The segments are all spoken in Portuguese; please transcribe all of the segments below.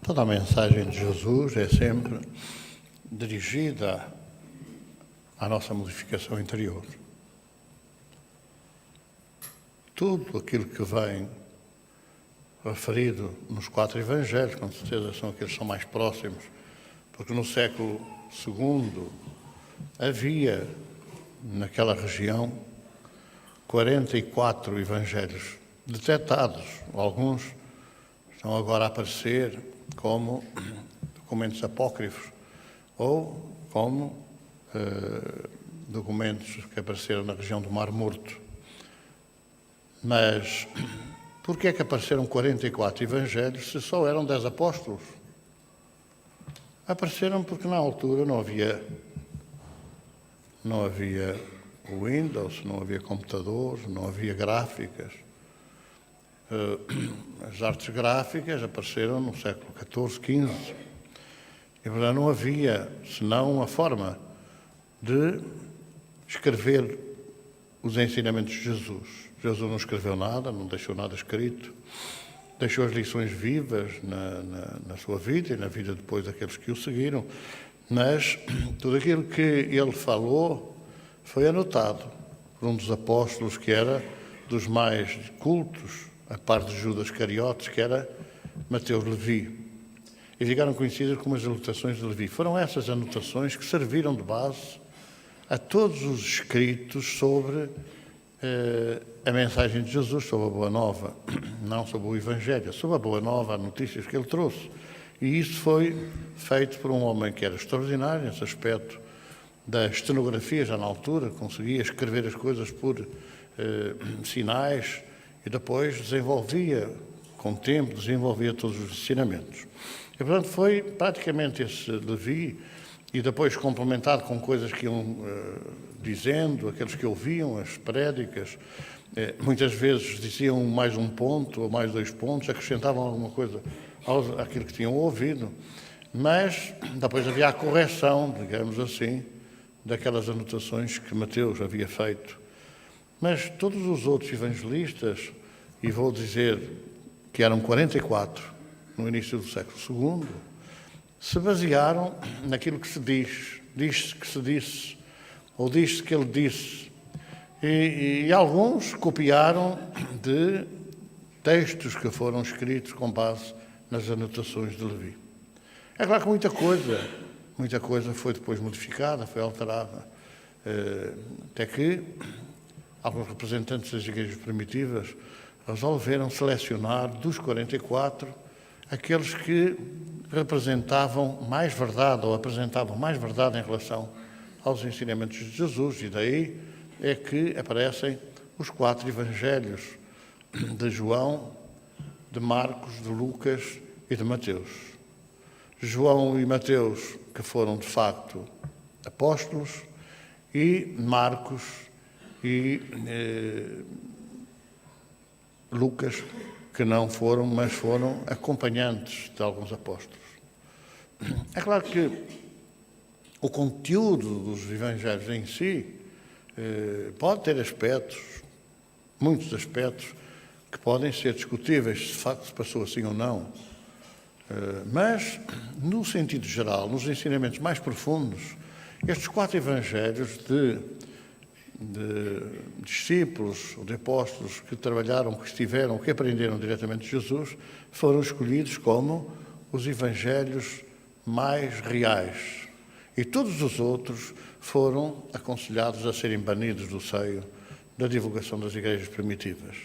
Toda a mensagem de Jesus é sempre dirigida à nossa modificação interior. Tudo aquilo que vem referido nos 4 evangelhos, com certeza são aqueles que são mais próximos, porque no século II havia naquela região 44 evangelhos detectados. Alguns estão agora a aparecer como documentos apócrifos ou como documentos que apareceram na região do Mar Morto. Mas por que é que apareceram 44 evangelhos se só eram 10 apóstolos? Apareceram porque na altura não havia Windows, não havia computadores, não havia gráficas. As artes gráficas apareceram no século XIV, XV. E, portanto, não havia senão uma forma de escrever os ensinamentos de Jesus. Jesus não escreveu nada, não deixou nada escrito, deixou as lições vivas na sua vida e na vida depois daqueles que o seguiram, mas tudo aquilo que ele falou foi anotado por um dos apóstolos que era dos mais cultos, a parte de Judas Cariotes, que era Mateus Levi. E ficaram conhecidas como as anotações de Levi. Foram essas anotações que serviram de base a todos os escritos sobre a mensagem de Jesus, sobre a Boa Nova, não sobre o Evangelho, sobre a Boa Nova, as notícias que ele trouxe. E isso foi feito por um homem que era extraordinário nesse aspecto da estenografia, já na altura, conseguia escrever as coisas por sinais e depois desenvolvia, com o tempo, desenvolvia todos os ensinamentos. E, portanto, foi praticamente esse Levi, e depois complementado com coisas que iam dizendo, aqueles que ouviam, as prédicas, muitas vezes diziam mais um ponto ou mais 2 pontos, acrescentavam alguma coisa àquilo que tinham ouvido, mas depois havia a correção, digamos assim, daquelas anotações que Mateus havia feito. Mas todos os outros evangelistas, e vou dizer que eram 44 no início do século II, se basearam naquilo que se diz que se disse, ou diz-se que ele disse. E alguns copiaram de textos que foram escritos com base nas anotações de Levi. É claro que muita coisa foi depois modificada, foi alterada, até que alguns representantes das igrejas primitivas resolveram selecionar dos 44 aqueles que representavam mais verdade ou apresentavam mais verdade em relação aos ensinamentos de Jesus, e daí é que aparecem os 4 evangelhos de João, de Marcos, de Lucas e de Mateus. João e Mateus, que foram de facto apóstolos, e Marcos e Lucas, que não foram, mas foram acompanhantes de alguns apóstolos. É claro que o conteúdo dos evangelhos em si pode ter aspectos, muitos aspectos, que podem ser discutíveis, se de facto se passou assim ou não. Mas, no sentido geral, nos ensinamentos mais profundos, estes 4 evangelhos de discípulos ou de apóstolos que trabalharam, que estiveram, que aprenderam diretamente de Jesus, foram escolhidos como os evangelhos mais reais. E todos os outros foram aconselhados a serem banidos do seio da divulgação das igrejas primitivas.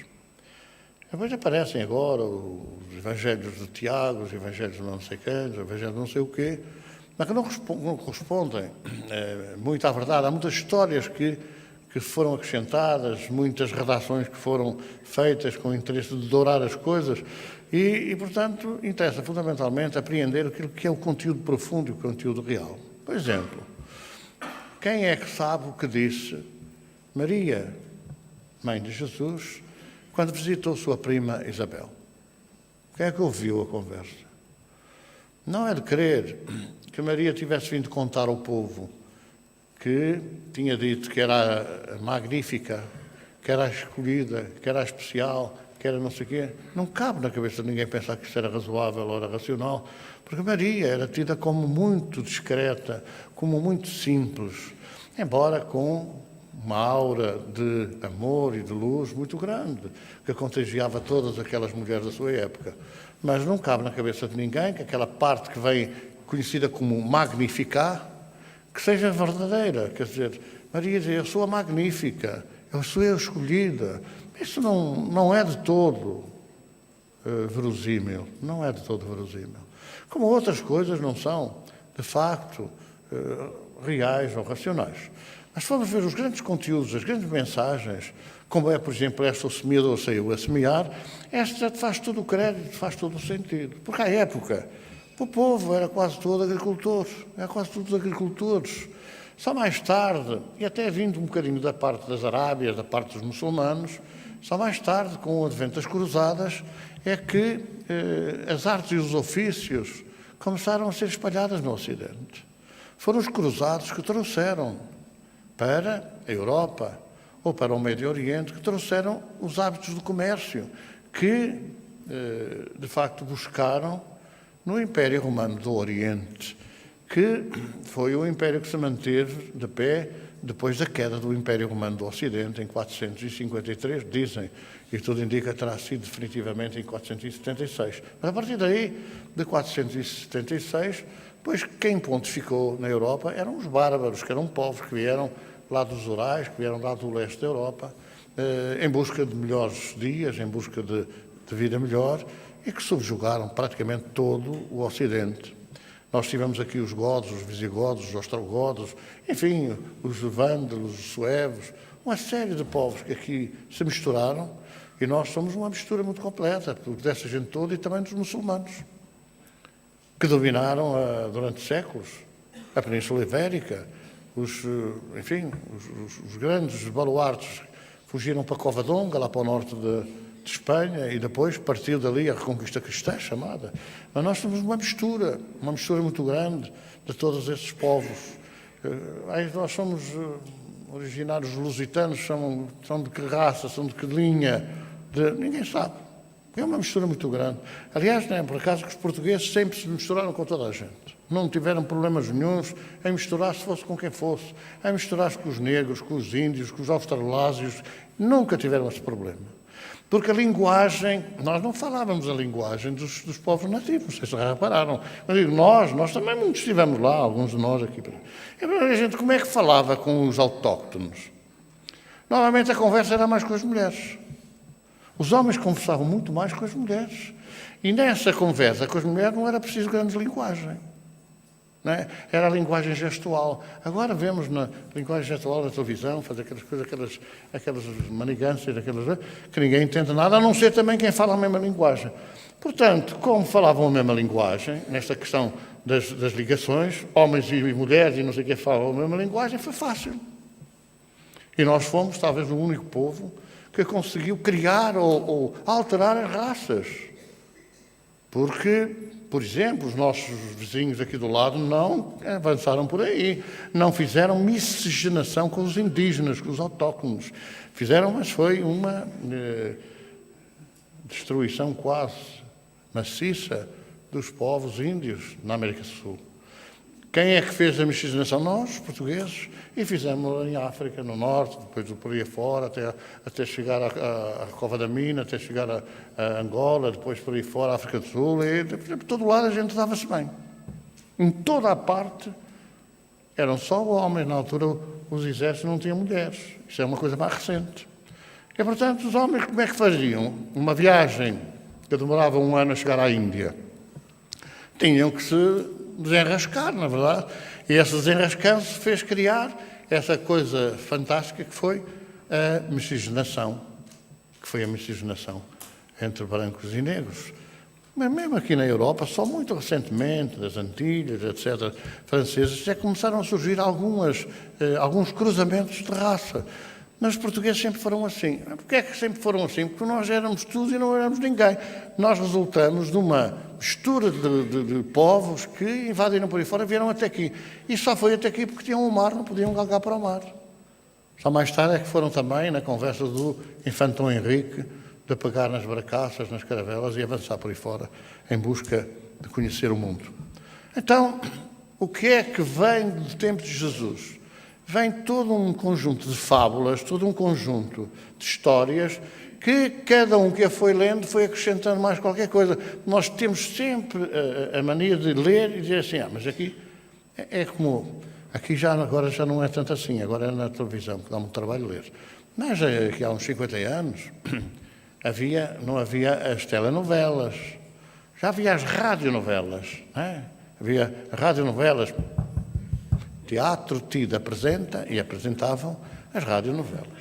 Depois aparecem agora os evangelhos de Tiago, os evangelhos de não sei quem, os evangelhos de não sei o quê, mas que não correspondem muito à verdade. Há muitas histórias que foram acrescentadas, muitas redações que foram feitas com o interesse de dourar as coisas e, portanto, interessa fundamentalmente apreender aquilo que é o conteúdo profundo e o conteúdo real. Por exemplo, quem é que sabe o que disse Maria, mãe de Jesus, quando visitou sua prima Isabel? Quem é que ouviu a conversa? Não é de crer que Maria tivesse vindo contar ao povo que tinha dito que era a magnífica, que era a escolhida, que era a especial, que era não sei o quê. Não cabe na cabeça de ninguém pensar que isso era razoável ou era racional, porque Maria era tida como muito discreta, como muito simples, embora com uma aura de amor e de luz muito grande, que contagiava todas aquelas mulheres da sua época. Mas não cabe na cabeça de ninguém que aquela parte que vem conhecida como Magnificat, que seja verdadeira. Quer dizer, Maria dizia, eu sou a magnífica, eu sou a escolhida. Isso não é de todo verosímil, não é de todo verosímil. Como outras coisas não são, de facto, reais ou racionais. Mas se formos ver os grandes conteúdos, as grandes mensagens, como é, por exemplo, esta o semeador saiu a semear, esta faz todo o crédito, faz todo o sentido. Porque à época, o povo era quase todo agricultores, era quase todos agricultores. Só mais tarde, e até vindo um bocadinho da parte das Arábias, da parte dos muçulmanos, só mais tarde, com o advento das cruzadas, é que as artes e os ofícios começaram a ser espalhadas no Ocidente. Foram os cruzados que trouxeram para a Europa ou para o Médio Oriente, que trouxeram os hábitos do comércio, que, de facto, buscaram no Império Romano do Oriente, que foi o império que se manteve de pé depois da queda do Império Romano do Ocidente, em 453, dizem, e tudo indica que terá sido definitivamente em 476. Mas a partir daí, de 476, pois quem pontificou na Europa eram os bárbaros, que eram povos que vieram lá dos Urais, que vieram lá do leste da Europa, em busca de melhores dias, em busca de vida melhor, e que subjugaram praticamente todo o Ocidente. Nós tivemos aqui os godos, os visigodos, os ostrogodos, enfim, os vândalos, os suevos, uma série de povos que aqui se misturaram, e nós somos uma mistura muito completa, dessa gente toda e também dos muçulmanos, que dominaram durante séculos a Península Ibérica. Os grandes baluartes fugiram para Covadonga, lá para o norte de Espanha, e depois partiu dali a Reconquista Cristã, chamada. Mas nós somos uma mistura muito grande de todos esses povos. Nós somos originários lusitanos, são de que raça, são de que linha? Ninguém sabe. É uma mistura muito grande. Aliás, não é por acaso que os portugueses sempre se misturaram com toda a gente. Não tiveram problemas nenhuns em misturar-se, fosse com quem fosse. Em misturar-se com os negros, com os índios, com os australásios. Nunca tiveram esse problema. Porque a linguagem, nós não falávamos a linguagem dos povos nativos, vocês já repararam. Eu digo, nós também muito estivemos lá, alguns de nós aqui. E a gente, como é que falava com os autóctonos? Normalmente a conversa era mais com as mulheres. Os homens conversavam muito mais com as mulheres. E nessa conversa com as mulheres não era preciso grande linguagem. Não é? Era a linguagem gestual. Agora vemos na linguagem gestual da televisão, fazer aquelas coisas, aquelas manigâncias, que ninguém entende nada, a não ser também quem fala a mesma linguagem. Portanto, como falavam a mesma linguagem, nesta questão das ligações, homens e mulheres e não sei o que falam a mesma linguagem, foi fácil. E nós fomos, talvez, o único povo que conseguiu criar ou alterar as raças. Porque, por exemplo, os nossos vizinhos aqui do lado não avançaram por aí, não fizeram miscigenação com os indígenas, com os autóctonos. Fizeram, mas foi uma destruição quase maciça dos povos índios na América do Sul. Quem é que fez a miscigenação? Nós, os portugueses, e fizemos em África, no norte, depois por aí fora, até chegar à Cova da Mina, até chegar a Angola, depois por aí fora, à África do Sul, e por todo lado a gente dava-se bem. Em toda a parte, eram só homens, na altura os exércitos não tinham mulheres. Isso é uma coisa mais recente. E, portanto, os homens como é que faziam? Uma viagem que demorava um ano a chegar à Índia. Tinham que se desenrascar, na verdade, e esse desenrascanço fez criar essa coisa fantástica que foi a miscigenação, entre brancos e negros. Mas mesmo aqui na Europa, só muito recentemente, das Antilhas, etc., franceses, já começaram a surgir alguns cruzamentos de raça. Mas os portugueses sempre foram assim. Porquê é que sempre foram assim? Porque nós éramos tudo e não éramos ninguém. Nós resultamos de uma mistura de povos que invadiram por aí fora e vieram até aqui. E só foi até aqui porque tinham o mar, não podiam galgar para o mar. Só mais tarde é que foram também, na conversa do Infante Dom Henrique, de pegar nas barcaças, nas caravelas e avançar por aí fora em busca de conhecer o mundo. Então, o que é que vem do tempo de Jesus? Vem todo um conjunto de fábulas, todo um conjunto de histórias que cada um que a foi lendo foi acrescentando mais qualquer coisa. Nós temos sempre a mania de ler e dizer assim, mas aqui é como... Aqui agora já não é tanto assim, agora é na televisão, que dá muito trabalho ler. Mas aqui há uns 50 anos não havia as telenovelas, já havia as radionovelas, não é? Havia radionovelas, Teatro Tido apresenta e apresentavam as radionovelas.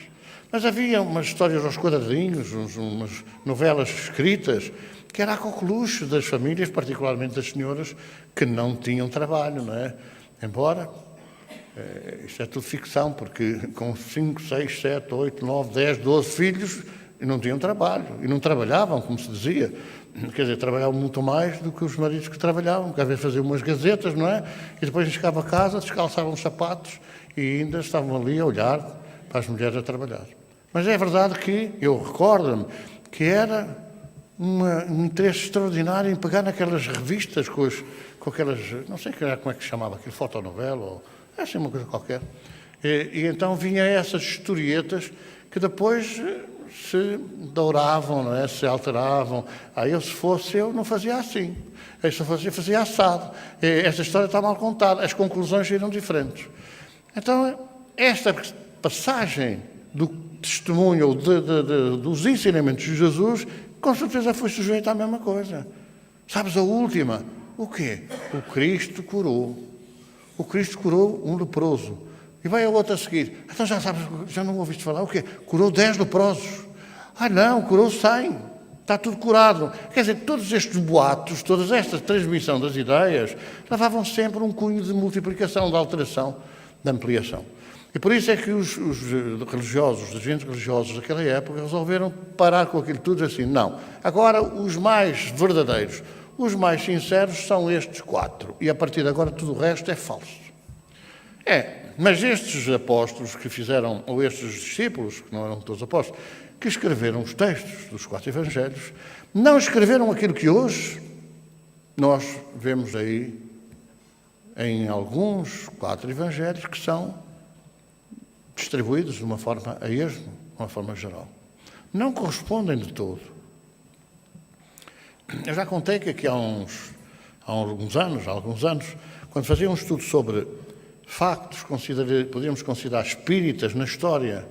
Mas havia umas histórias aos quadradinhos, umas novelas escritas, que era a coqueluche das famílias, particularmente das senhoras, que não tinham trabalho, não é? Embora, isto é tudo ficção, porque com 5, 6, 7, 8, 9, 10, 12 filhos, e não tinham trabalho, e não trabalhavam, como se dizia. Quer dizer, trabalhavam muito mais do que os maridos que trabalhavam, porque às vezes faziam umas gazetas, não é? E depois chegavam a casa, descalçavam os sapatos e ainda estavam ali a olhar para as mulheres a trabalhar. Mas é verdade que, eu recordo-me, que era um interesse extraordinário em pegar naquelas revistas com aquelas, não sei como é que se chamava, aquilo, fotonovela, ou assim uma coisa qualquer. E então vinha essas historietas que depois se douravam, não é? Se alteravam. Eu, se fosse eu, não fazia assim. Eu, se fosse eu, fazia assado. Esta história está mal contada. As conclusões eram diferentes. Então, esta passagem do testemunho ou dos ensinamentos de Jesus, com certeza foi sujeita à mesma coisa. Sabes a última? O quê? O Cristo curou. O Cristo curou um leproso. E vai a outra a seguir. Então já sabes, já não ouviste falar o quê? Curou 10 leprosos. Não, curou 100. Está tudo curado. Quer dizer, todos estes boatos, toda esta transmissão das ideias, levavam sempre um cunho de multiplicação, de alteração, de ampliação. E por isso é que os religiosos, os dirigentes religiosos daquela época, resolveram parar com aquilo tudo assim. Não. Agora, os mais verdadeiros, os mais sinceros são estes 4. E a partir de agora tudo o resto é falso. Mas estes apóstolos que fizeram, ou estes discípulos, que não eram todos apóstolos, que escreveram os textos dos 4 evangelhos, não escreveram aquilo que hoje nós vemos aí em alguns 4 evangelhos que são distribuídos de uma forma a esmo, de uma forma geral. Não correspondem de todo. Eu já contei que aqui há alguns anos, quando fazia um estudo sobre factos, podíamos considerar espíritas na história,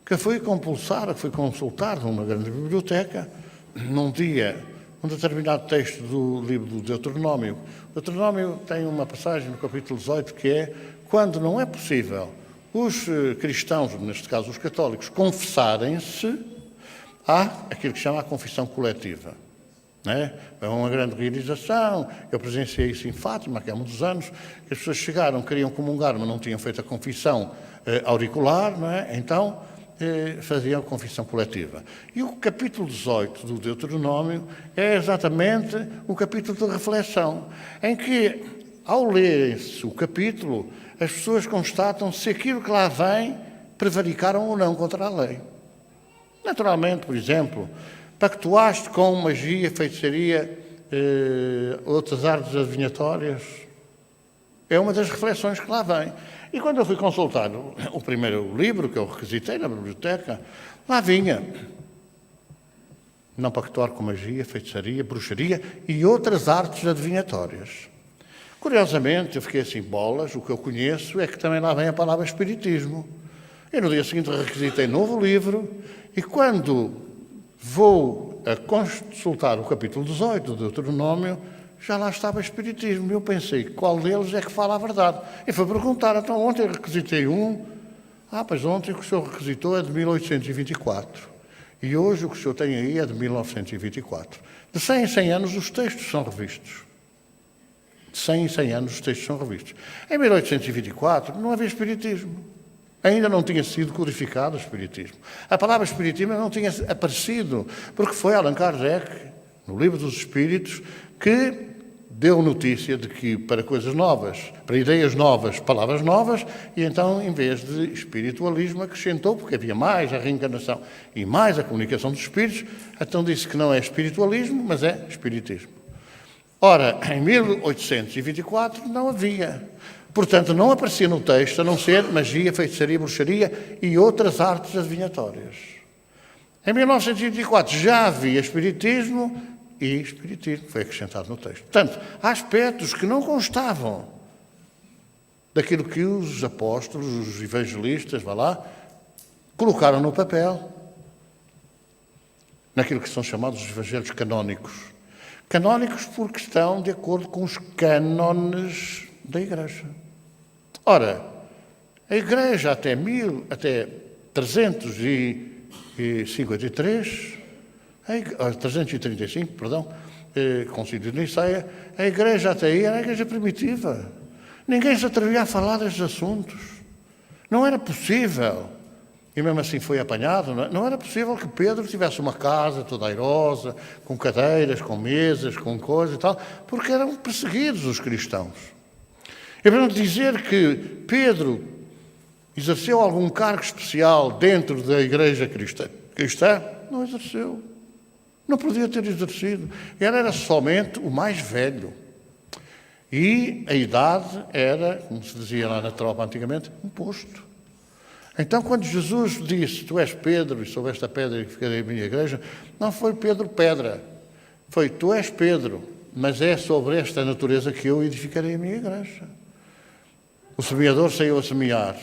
que fui consultar numa grande biblioteca, num dia, um determinado texto do livro do Deuteronômio. O Deuteronômio tem uma passagem no capítulo 18 que é: quando não é possível os cristãos, neste caso os católicos, confessarem-se, há aquilo que se chama a confissão coletiva. É uma grande realização. Eu presenciei isso em Fátima, que há muitos anos, que as pessoas chegaram, queriam comungar, mas não tinham feito a confissão auricular, não é? Então faziam a confissão coletiva. E o capítulo 18 do Deuteronômio é exatamente o capítulo de reflexão, em que, ao lerem-se o capítulo, as pessoas constatam se aquilo que lá vem prevaricaram ou não contra a lei. Naturalmente, por exemplo, pactuaste com magia, feitiçaria, outras artes adivinhatórias. É uma das reflexões que lá vem. E quando eu fui consultar o primeiro livro que eu requisitei na biblioteca, lá vinha: não pactuar com magia, feitiçaria, bruxaria e outras artes adivinhatórias. Curiosamente, eu fiquei assim, bolas, o que eu conheço é que também lá vem a palavra espiritismo. E no dia seguinte requisitei novo livro e quando vou a consultar o capítulo 18 do Deuteronômio, já lá estava espiritismo. Eu pensei, qual deles é que fala a verdade? E fui perguntar, então ontem eu requisitei um. Pois ontem o que o senhor requisitou é de 1824. E hoje o que o senhor tem aí é de 1924. De 100 em 100 anos os textos são revistos. De 100 em 100 anos os textos são revistos. Em 1824 não havia espiritismo. Ainda não tinha sido codificado o espiritismo. A palavra espiritismo não tinha aparecido, porque foi Allan Kardec, no Livro dos Espíritos, que deu notícia de que para coisas novas, para ideias novas, palavras novas, e então, em vez de espiritualismo, acrescentou, porque havia mais a reencarnação e mais a comunicação dos espíritos, então disse que não é espiritualismo, mas é espiritismo. Ora, em 1824 não havia. Portanto, não aparecia no texto, a não ser magia, feitiçaria, bruxaria e outras artes adivinhatórias. Em 1924 já havia espiritismo e espiritismo foi acrescentado no texto. Portanto, há aspectos que não constavam daquilo que os apóstolos, os evangelistas, colocaram no papel, naquilo que são chamados os evangelhos canónicos. Canónicos porque estão de acordo com os cânones da Igreja. Ora, a Igreja até 335, Concílio de Niceia, a Igreja até aí era a Igreja primitiva. Ninguém se atrevia a falar destes assuntos. Não era possível, e mesmo assim foi apanhado, não era possível que Pedro tivesse uma casa toda airosa, com cadeiras, com mesas, com coisas e tal, porque eram perseguidos os cristãos. É para dizer que Pedro exerceu algum cargo especial dentro da Igreja cristã, não exerceu. Não podia ter exercido. Ele era somente o mais velho. E a idade era, como se dizia lá na tropa antigamente, um posto. Então, quando Jesus disse, tu és Pedro, e sobre esta pedra que ficarei a minha igreja, não foi Pedro pedra. Foi, tu és Pedro, mas é sobre esta natureza que eu edificarei a minha igreja. O semeador saiu a semear.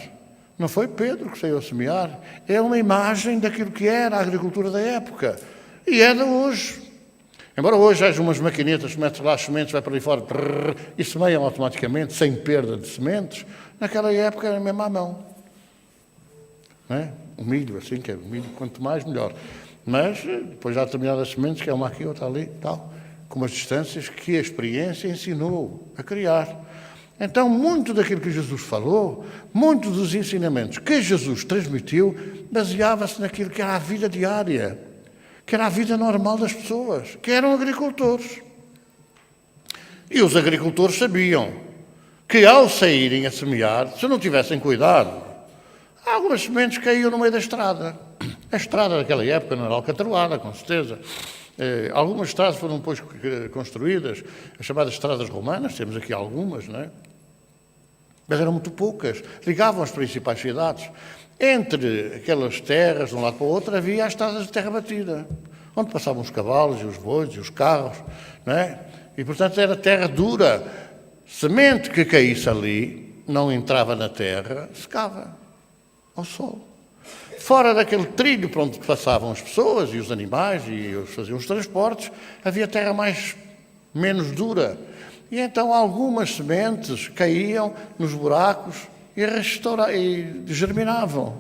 Não foi Pedro que saiu a semear. É uma imagem daquilo que era a agricultura da época. E é de hoje. Embora hoje haja umas maquinetas que metem lá as sementes, vai para ali fora e semeiam automaticamente, sem perda de sementes, naquela época era mesmo à mão. Não é? O milho, assim, que é o milho, quanto mais, melhor. Mas depois já determinadas sementes, que é uma aqui, outra ali, tal, com umas distâncias que a experiência ensinou a criar. Então, muito daquilo que Jesus falou, muitos dos ensinamentos que Jesus transmitiu, baseava-se naquilo que era a vida diária, que era a vida normal das pessoas, que eram agricultores. E os agricultores sabiam que, ao saírem a semear, se não tivessem cuidado, algumas sementes caíam no meio da estrada. A estrada daquela época não era alcatroada, com certeza. Algumas estradas foram depois construídas, as chamadas estradas romanas, temos aqui algumas, não é? Mas eram muito poucas, ligavam as principais cidades. Entre aquelas terras, de um lado para o outro, havia as estradas de terra batida, onde passavam os cavalos e os bois e os carros, não é? E, portanto, era terra dura. Semente que caísse ali, não entrava na terra, secava ao sol. Fora daquele trilho por onde passavam as pessoas e os animais e faziam os transportes, havia terra menos dura. E então algumas sementes caíam nos buracos e germinavam.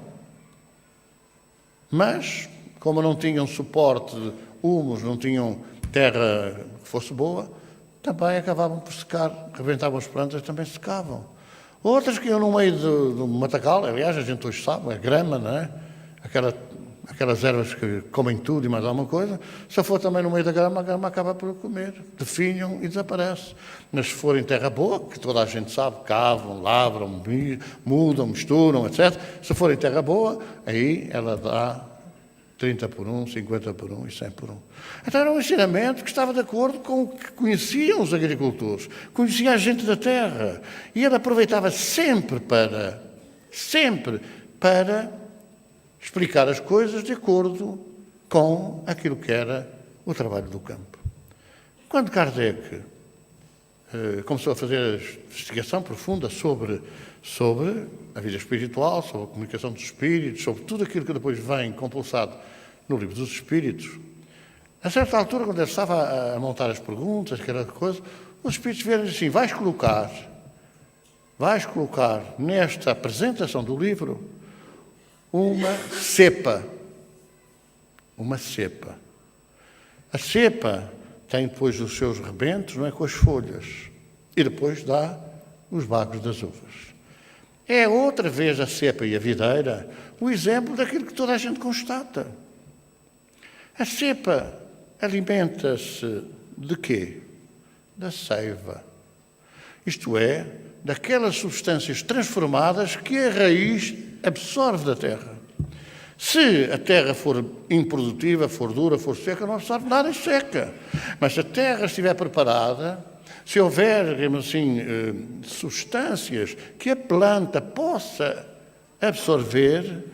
Mas, como não tinham suporte de humus, não tinham terra que fosse boa, também acabavam por secar, rebentavam as plantas, também secavam. Outras que iam no meio do matagal, aliás, a gente hoje sabe, é grama, não é? Aquelas ervas que comem tudo e mais alguma coisa, se for também no meio da grama, a grama acaba por comer, definham e desaparece. Mas se for em terra boa, que toda a gente sabe, cavam, lavram, mudam, misturam, etc. Se for em terra boa, aí ela dá 30 por 1, 50 por 1 e 100 por 1. Então era um ensinamento que estava de acordo com o que conheciam os agricultores, conhecia a gente da terra. E ele aproveitava sempre para explicar as coisas de acordo com aquilo que era o trabalho do campo. Quando Kardec começou a fazer a investigação profunda sobre a vida espiritual, sobre a comunicação dos espíritos, sobre tudo aquilo que depois vem compulsado no Livro dos Espíritos, a certa altura, quando ele estava a montar as perguntas, que era coisa, os espíritos vieram assim, vais colocar nesta apresentação do livro uma cepa. A cepa tem depois os seus rebentos, não é, com as folhas, e depois dá os bagos das uvas. É outra vez a cepa e a videira o exemplo daquilo que toda a gente constata. A cepa alimenta-se de quê? da seiva. Isto é, daquelas substâncias transformadas que a raiz absorve da terra. Se a terra for improdutiva, for dura, for seca, não absorve nada e seca. Mas se a terra estiver preparada, se houver, digamos assim, substâncias que a planta possa absorver,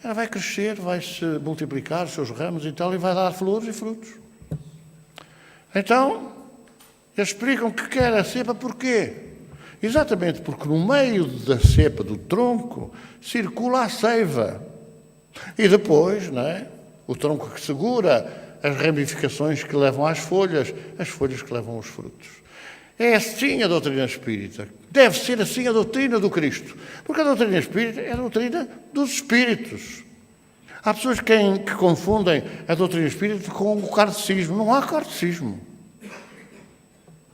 ela vai crescer, vai se multiplicar os seus ramos e tal, e vai dar flores e frutos. Então, eles explicam que quer a cepa porquê? Exatamente porque no meio da cepa, do tronco, circula a seiva. E depois, não é? O tronco que segura as ramificações que levam às folhas, as folhas que levam aos frutos. É assim a doutrina espírita. Deve ser assim a doutrina do Cristo. Porque a doutrina espírita é a doutrina dos espíritos. Há pessoas que confundem a doutrina espírita com o kardecismo. Não há kardecismo.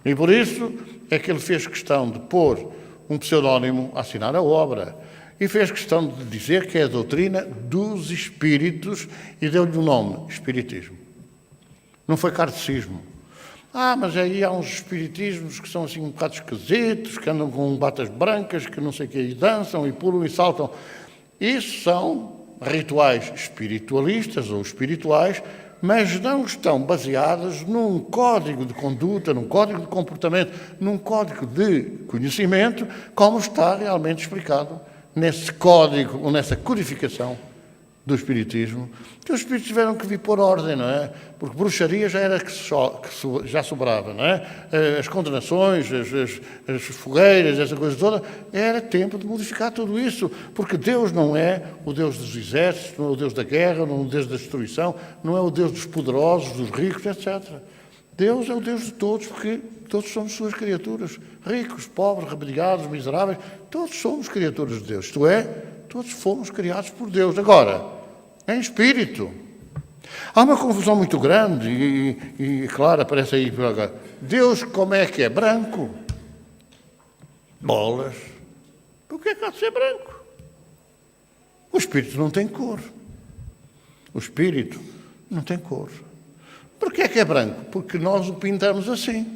E por isso é que ele fez questão de pôr um pseudónimo a assinar a obra. E fez questão de dizer que é a doutrina dos espíritos e deu-lhe o nome, espiritismo. Não foi kardecismo. Mas aí há uns espiritismos que são assim um bocado esquisitos, que andam com batas brancas, que não sei o que, e dançam, e pulam, e saltam. Isso são rituais espiritualistas ou espirituais, mas não estão baseados num código de conduta, num código de comportamento, num código de conhecimento, como está realmente explicado nesse código, ou nessa codificação do espiritismo, que os espíritos tiveram que vir pôr ordem, não é? Porque bruxaria já era que já sobrava, não é? As condenações, as fogueiras, essa coisa toda, era tempo de modificar tudo isso, porque Deus não é o Deus dos exércitos, não é o Deus da guerra, não é o Deus da destruição, não é o Deus dos poderosos, dos ricos, etc. Deus é o Deus de todos, porque todos somos suas criaturas, ricos, pobres, raparigados, miseráveis, todos somos criaturas de Deus, isto é, todos fomos criados por Deus. Agora, em espírito. Há uma confusão muito grande e claro, aparece aí agora. Deus como é que é? Branco. Bolas. Por que é que há de ser branco? O espírito não tem cor. O espírito não tem cor. Por que é branco? Porque nós o pintamos assim.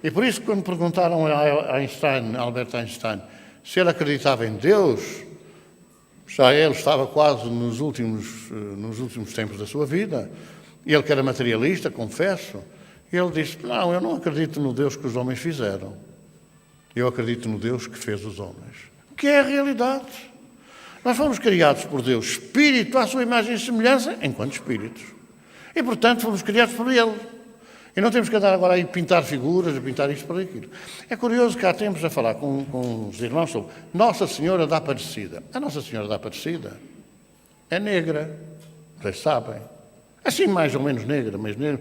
E por isso, quando perguntaram a Einstein, Albert Einstein, se ele acreditava em Deus, já ele estava quase nos últimos tempos da sua vida, ele que era materialista, confesso, ele disse, não, eu não acredito no Deus que os homens fizeram, eu acredito no Deus que fez os homens, que é a realidade. Nós fomos criados por Deus, espírito à sua imagem e semelhança, enquanto espíritos, e portanto fomos criados por Ele. E não temos que andar agora aí a pintar figuras, a pintar isto para aquilo. É curioso que há tempos a falar com os irmãos sobre Nossa Senhora da Aparecida. A Nossa Senhora da Aparecida é negra, vocês sabem. Assim mais ou menos negra, mas negra.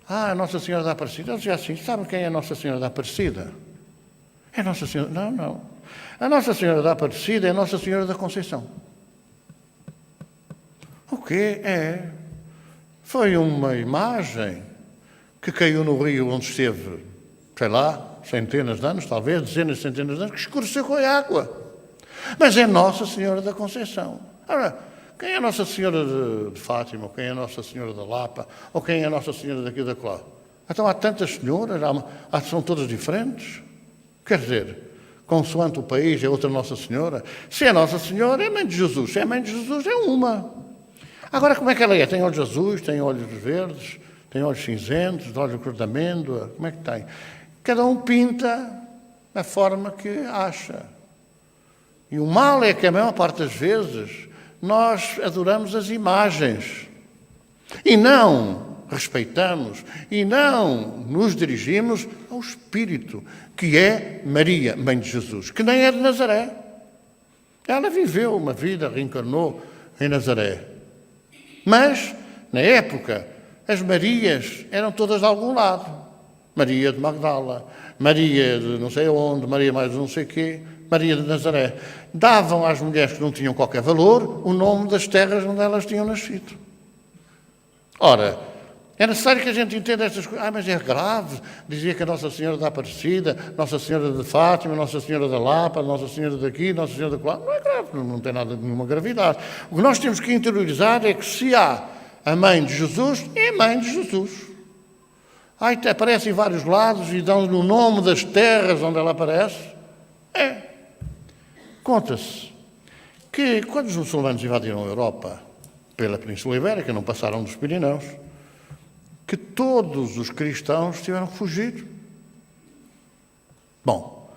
A Nossa Senhora da Aparecida, eu dizia assim, sabem quem é a Nossa Senhora da Aparecida? É Nossa Senhora... Não. A Nossa Senhora da Aparecida é a Nossa Senhora da Conceição. O quê? Foi uma imagem que caiu no rio onde esteve, sei lá, centenas de anos, talvez, dezenas de centenas de anos, que escureceu com a água. Mas é Nossa Senhora da Conceição. Ora, quem é a Nossa Senhora de Fátima, ou quem é a Nossa Senhora da Lapa, ou quem é a Nossa Senhora daqui da Clá? Então há tantas senhoras, são todas diferentes. Quer dizer, consoante o país é outra Nossa Senhora. Se é Nossa Senhora, é Mãe de Jesus. Se é Mãe de Jesus, é uma. Agora, como é que ela é? Tem olhos azuis, tem olhos verdes, tem olhos cinzentos, olhos de cor de amêndoa, como é que tem? Cada um pinta da forma que acha. E o mal é que a maior parte das vezes nós adoramos as imagens e não respeitamos e não nos dirigimos ao Espírito, que é Maria, Mãe de Jesus, que nem é de Nazaré. Ela viveu uma vida, reencarnou em Nazaré. Mas, na época, as Marias eram todas de algum lado. Maria de Magdala, Maria de não sei onde, Maria mais de não sei quê, Maria de Nazaré. Davam às mulheres que não tinham qualquer valor o nome das terras onde elas tinham nascido. Ora, é necessário que a gente entenda estas coisas. Mas é grave. Dizia que a Nossa Senhora da Aparecida, Nossa Senhora de Fátima, Nossa Senhora da Lapa, Nossa Senhora daqui, Nossa Senhora da lá. Não é grave, não tem nada de nenhuma gravidade. O que nós temos que interiorizar é que se há a Mãe de Jesus, é a Mãe de Jesus. Até aparece em vários lados e dão-lhe o nome das terras onde ela aparece. Conta-se que quando os muçulmanos invadiram a Europa pela Península Ibérica, não passaram dos Pirineus, que todos os cristãos tiveram que fugir. Bom,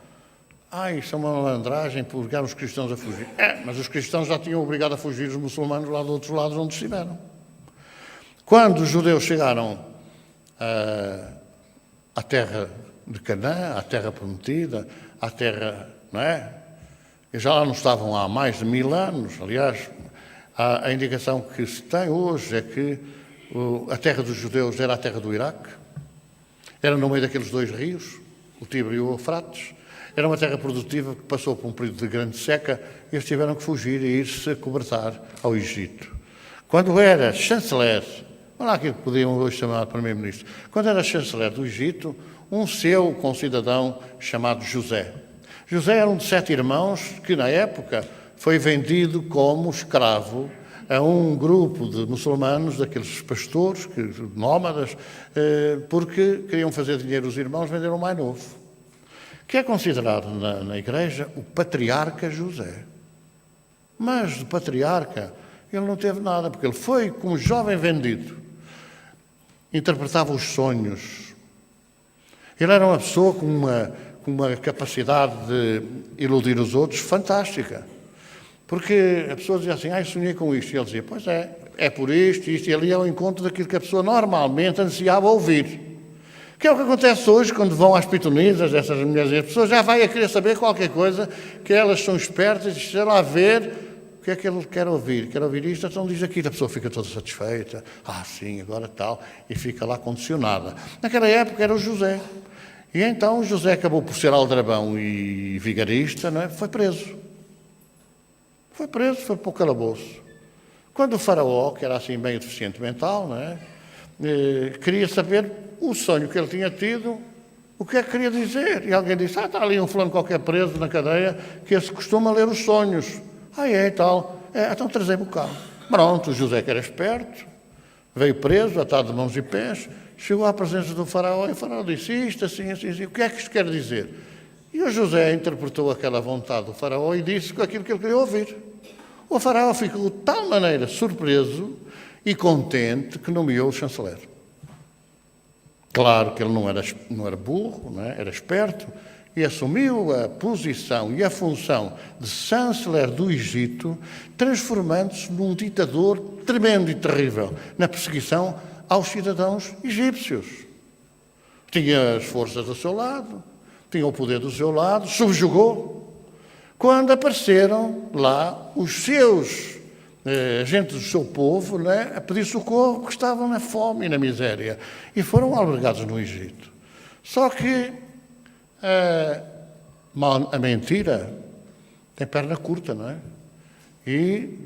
isso é uma malandragem por obrigar os cristãos a fugir. Mas os cristãos já tinham obrigado a fugir os muçulmanos lá do outro lado onde estiveram. Quando os judeus chegaram à terra de Canaã, à terra prometida, à terra, não é? E já lá não estavam há mais de 1000 anos. Aliás, a indicação que se tem hoje é que a terra dos judeus era a terra do Iraque, era no meio daqueles 2 rios, o Tibre e o Eufrates. Era uma terra produtiva que passou por um período de grande seca e eles tiveram que fugir e ir-se acobertar ao Egito. Quando era chanceler, olha lá aquilo que podiam hoje chamar de primeiro-ministro, quando era chanceler do Egito, um seu concidadão chamado José. José era um de 7 irmãos que, na época, foi vendido como escravo a um grupo de muçulmanos, daqueles pastores, nómadas, porque queriam fazer dinheiro os irmãos, venderam o mais novo, que é considerado na Igreja o patriarca José. Mas de patriarca ele não teve nada, porque ele foi como jovem vendido, interpretava os sonhos. Ele era uma pessoa com uma capacidade de iludir os outros fantástica. Porque a pessoa dizia assim, sonhei com isto. E ele dizia, pois é por isto, e ele ia ao encontro daquilo que a pessoa normalmente ansiava ouvir. Que é o que acontece hoje quando vão às pitonisas, essas mulheres, as pessoas já vai a querer saber qualquer coisa, que elas são espertas, e deixa lá ver o que é que ele quer ouvir. Quer ouvir isto, então diz aquilo. A pessoa fica toda satisfeita, sim, agora tal, e fica lá condicionada. Naquela época era o José. E então o José acabou por ser aldrabão e vigarista, não é? Foi preso. Foi para o calabouço. Quando o faraó, que era assim bem deficiente mental, não é? Queria saber o sonho que ele tinha tido, o que é que queria dizer. E alguém disse, está ali um fulano qualquer preso na cadeia, que esse costuma ler os sonhos. Tal. Então trazei-me o cá. Pronto, o José, que era esperto, veio preso, atado de mãos e pés, chegou à presença do faraó, e o faraó disse isto, assim, o que é que isto quer dizer? E o José interpretou aquela vontade do faraó e disse aquilo que ele queria ouvir. O faraó ficou de tal maneira surpreso e contente que nomeou o chanceler. Claro que ele não era burro, não é? Era esperto, e assumiu a posição e a função de chanceler do Egito, transformando-se num ditador tremendo e terrível na perseguição aos cidadãos egípcios. Tinha as forças do seu lado, tinha o poder do seu lado, subjugou. Quando apareceram lá os seus gente do seu povo, né, a pedir socorro, que estavam na fome e na miséria, e foram albergados no Egito. Só que a mentira tem perna curta, não é? E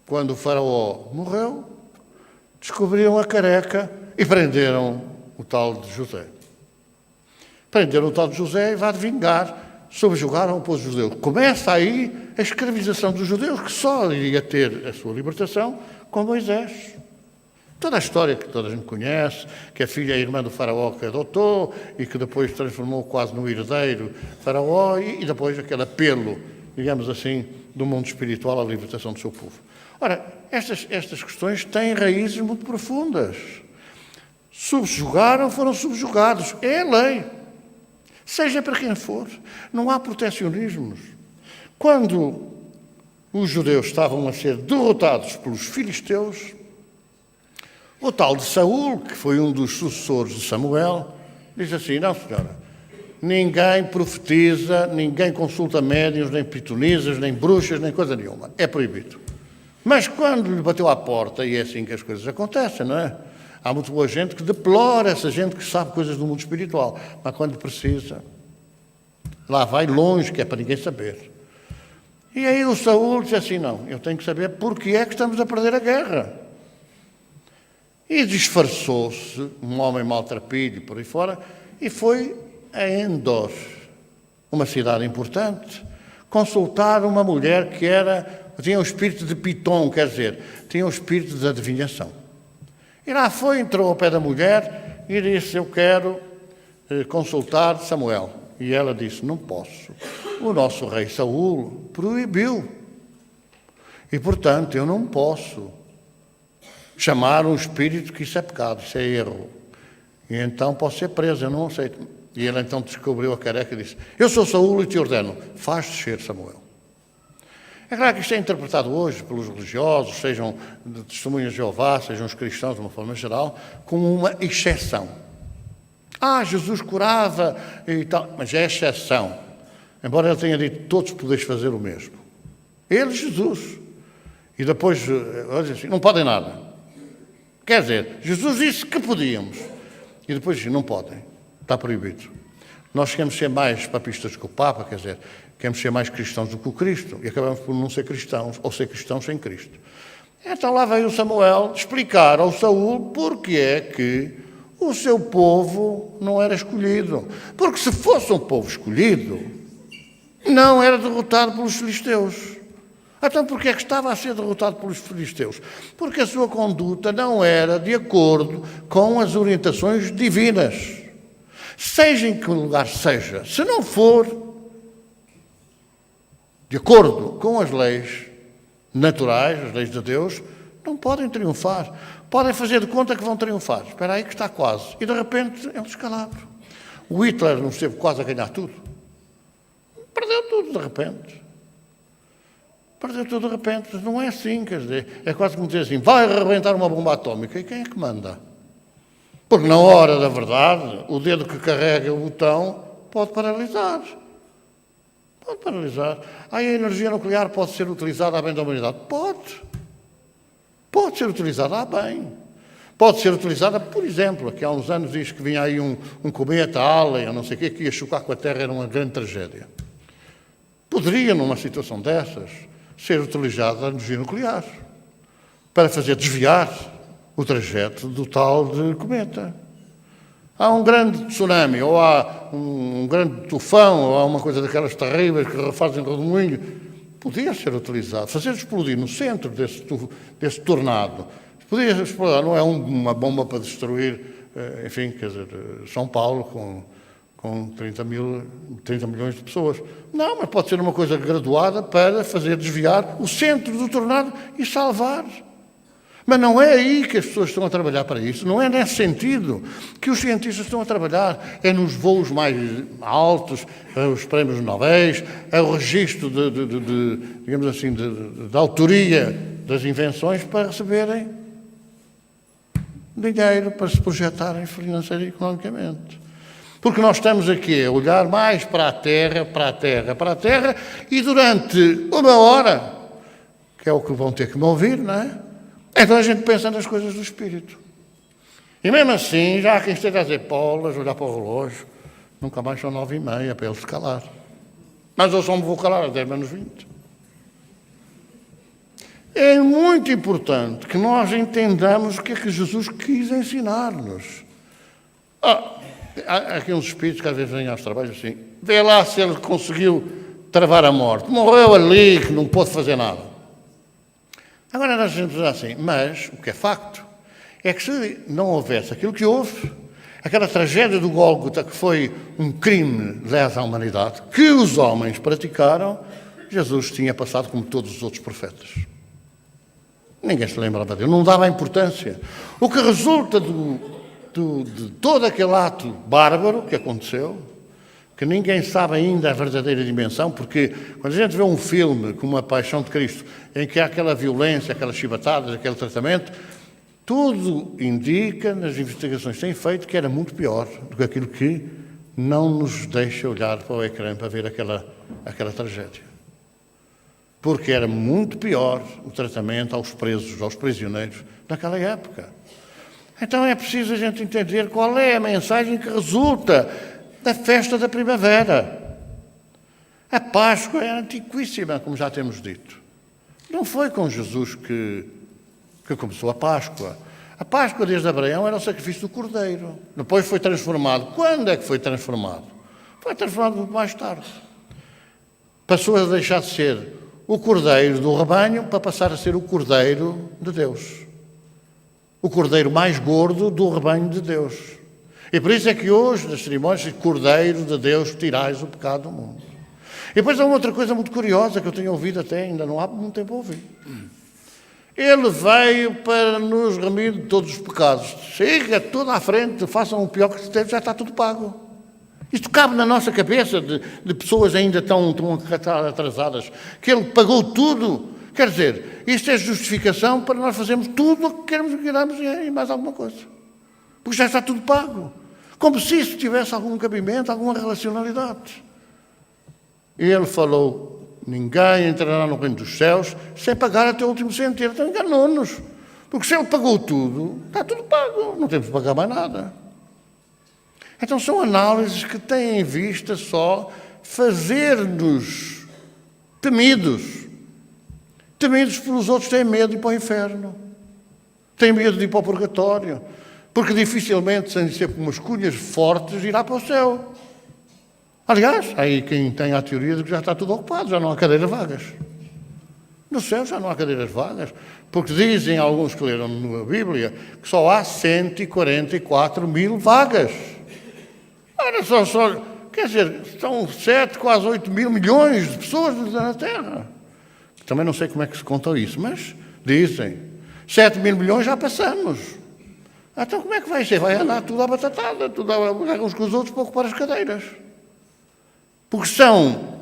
quando o faraó morreu, descobriram a careca e prenderam o tal de José. Prenderam o tal de José e vai vingar, subjugaram o povo judeu. Começa aí a escravização dos judeus, que só iria ter a sua libertação com Moisés. Toda a história que toda a gente conhece, que a filha é a irmã do faraó que adotou e que depois transformou quase no herdeiro faraó e depois aquele apelo, digamos assim, do mundo espiritual à libertação do seu povo. Ora, estas questões têm raízes muito profundas. Subjugaram, foram subjugados. É a lei. Seja para quem for. Não há protecionismos. Quando os judeus estavam a ser derrotados pelos filisteus, o tal de Saul, que foi um dos sucessores de Samuel, diz assim, não senhora, ninguém profetiza, ninguém consulta médiuns, nem pitonisas, nem bruxas, nem coisa nenhuma. É proibido. Mas quando lhe bateu à porta, e é assim que as coisas acontecem, não é? Há muito boa gente que deplora essa gente que sabe coisas do mundo espiritual, mas quando precisa, lá vai longe, que é para ninguém saber. E aí o Saul diz assim, não, eu tenho que saber porque é que estamos a perder a guerra. E disfarçou-se, um homem maltrapilho por aí fora, e foi a Endor, uma cidade importante, consultar uma mulher que tinha o espírito de Pitom, quer dizer, tinha o espírito de adivinhação. E lá foi, entrou ao pé da mulher, e disse: eu quero consultar Samuel. E ela disse: não posso. O nosso rei Saul proibiu. E, portanto, eu não posso chamar um espírito que isso é pecado, isso é erro. E então posso ser preso, eu não aceito. E ele então descobriu a careca e disse: eu sou Saul e te ordeno, faz descer Samuel. É claro que isto é interpretado hoje pelos religiosos, sejam de testemunhas de Jeová, sejam os cristãos de uma forma geral, como uma exceção. Jesus curava e tal, mas é exceção. Embora ele tenha dito todos podeis fazer o mesmo. Ele, Jesus. E depois, assim, não podem nada. Quer dizer, Jesus disse que podíamos. E depois disse: não podem. Está proibido. Nós queremos ser mais papistas que o Papa, quer dizer, queremos ser mais cristãos do que o Cristo. E acabamos por não ser cristãos, ou ser cristãos sem Cristo. Então lá veio Samuel explicar ao Saul porque é que o seu povo não era escolhido. Porque se fosse um povo escolhido, não era derrotado pelos filisteus. Então porquê é que estava a ser derrotado pelos filisteus? Porque a sua conduta não era de acordo com as orientações divinas. Seja em que lugar seja, se não for de acordo com as leis naturais, as leis de Deus, não podem triunfar. Podem fazer de conta que vão triunfar. Espera aí que está quase. E de repente é um descalabro. O Hitler não esteve quase a ganhar tudo. Perdeu tudo de repente. Perdeu tudo de repente. Não é assim, quer dizer, é quase como dizer assim: vai arrebentar uma bomba atómica. E quem é que manda? Porque na hora da verdade, o dedo que carrega o botão pode paralisar. Pode paralisar. A energia nuclear pode ser utilizada a bem da humanidade? Pode. Pode ser utilizada a bem. Pode ser utilizada, por exemplo, que há uns anos diz que vinha aí um cometa, Halley, ou não sei o quê, que ia chocar com a Terra, era uma grande tragédia. Poderia, numa situação dessas, ser utilizada a energia nuclear para fazer desviar o trajeto do tal de cometa. Há um grande tsunami, ou há um grande tufão, ou há uma coisa daquelas terríveis que fazem redemoinho, podia ser utilizado, fazer explodir no centro desse tornado. Podia explodir, não é uma bomba para destruir, enfim, quer dizer, São Paulo com 30 milhões de pessoas. Não, mas pode ser uma coisa graduada para fazer desviar o centro do tornado e salvar. Mas não é aí que as pessoas estão a trabalhar para isso. Não é nesse sentido que os cientistas estão a trabalhar. É nos voos mais altos, os prémios Nobéis, é o registro digamos assim, de autoria das invenções para receberem dinheiro, para se projetarem financeira e economicamente. Porque nós estamos aqui a olhar mais para a Terra, e durante uma hora, que é o que vão ter que me ouvir, não é? Então a gente pensa nas coisas do Espírito. E mesmo assim, já há quem esteja a dizer polas, olhar para o relógio, nunca mais são 9h30 para ele se calar. Mas eu só me vou calar às 10:20. É muito importante que nós entendamos o que é que Jesus quis ensinar-nos. Há aqui uns espíritos que às vezes vêm aos trabalhos assim: vê lá se ele conseguiu travar a morte. Morreu ali, que não pôde fazer nada. Agora nós dizemos assim: mas o que é facto é que se não houvesse aquilo que houve, aquela tragédia do Gólgota, que foi um crime lesa à humanidade, que os homens praticaram, Jesus tinha passado como todos os outros profetas. Ninguém se lembrava dele, não dava importância. O que resulta de todo aquele ato bárbaro que aconteceu, que ninguém sabe ainda a verdadeira dimensão, porque quando a gente vê um filme como A Paixão de Cristo, em que há aquela violência, aquelas chibatadas, aquele tratamento, tudo indica, nas investigações que têm feito, que era muito pior do que aquilo que não nos deixa olhar para o ecrã para ver aquela tragédia. Porque era muito pior o tratamento aos presos, aos prisioneiros naquela época. Então é preciso a gente entender qual é a mensagem que resulta da festa da primavera. A Páscoa é antiquíssima, como já temos dito. Não foi com Jesus que começou a Páscoa. A Páscoa, desde Abraão, era o sacrifício do Cordeiro. Depois foi transformado. Quando é que foi transformado? Foi transformado muito mais tarde. Passou a deixar de ser o Cordeiro do rebanho para passar a ser o Cordeiro de Deus. O Cordeiro mais gordo do rebanho de Deus. E por isso é que hoje, nas cerimónias, diz, Cordeiro de Deus, tirais o pecado do mundo. E depois há uma outra coisa muito curiosa que eu tenho ouvido até, ainda não há muito tempo a ouvir. Ele veio para nos remir de todos os pecados. Chega tudo à frente, façam o pior que se já está tudo pago. Isto cabe na nossa cabeça de pessoas ainda tão atrasadas, que ele pagou tudo. Quer dizer, isto é justificação para nós fazermos tudo o que queremos e mais alguma coisa. Porque já está tudo pago. Como se isso tivesse algum cabimento, alguma relacionalidade. E ele falou, ninguém entrará no reino dos céus sem pagar até o último centavo. Então enganou-nos. Porque se ele pagou tudo, está tudo pago. Não temos de pagar mais nada. Então são análises que têm em vista só fazer-nos temidos. Temidos pelos outros têm medo de ir para o inferno. Têm medo de ir para o purgatório. Porque dificilmente, sem ser com umas cunhas fortes, irá para o céu. Aliás, há aí quem tem a teoria de que já está tudo ocupado, já não há cadeiras vagas. No céu já não há cadeiras vagas, porque dizem alguns que leram na Bíblia que só há 144 mil vagas. Ora, quer dizer, são 7, quase 8 mil milhões de pessoas na Terra. Também não sei como é que se conta isso, mas dizem. 7 mil milhões já passamos. Então como é que vai ser? Vai andar tudo à batatada, tudo uns com os outros para ocupar as cadeiras. Porque são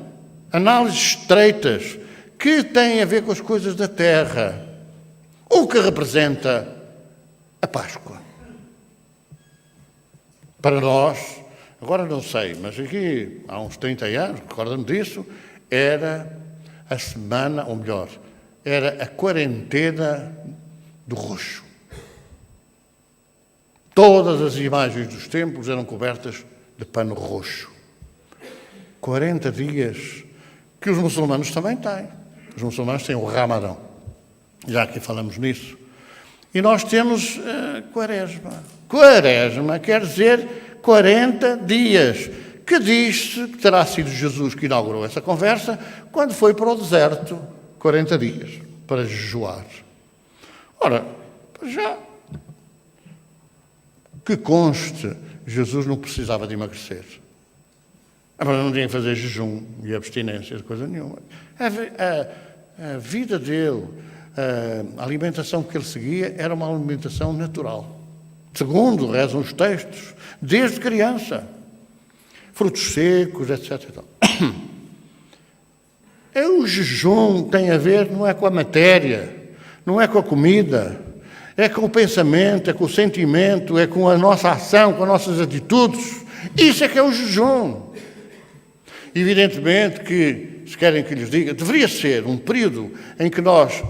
análises estreitas que têm a ver com as coisas da terra. O que representa a Páscoa. Para nós, agora não sei, mas aqui há uns 30 anos, recordo-me disso, era a semana, ou melhor, era a quarentena do roxo. Todas as imagens dos templos eram cobertas de pano roxo. 40 dias que os muçulmanos também têm. Os muçulmanos têm o Ramadão. Já que falamos nisso. E nós temos Quaresma. Quaresma quer dizer 40 dias. Que diz-se que terá sido Jesus que inaugurou essa conversa quando foi para o deserto 40 dias para jejuar. Ora, já que conste, Jesus não precisava de emagrecer. Agora não tinha que fazer jejum e abstinência de coisa nenhuma. A vida dele, a alimentação que ele seguia, era uma alimentação natural. Segundo rezam os textos, desde criança. Frutos secos, etc. O jejum tem a ver, não é com a matéria, não é com a comida, é com o pensamento, é com o sentimento, é com a nossa ação, com as nossas atitudes. Isso é que é o jejum. Evidentemente que, se querem que lhes diga, deveria ser um período em que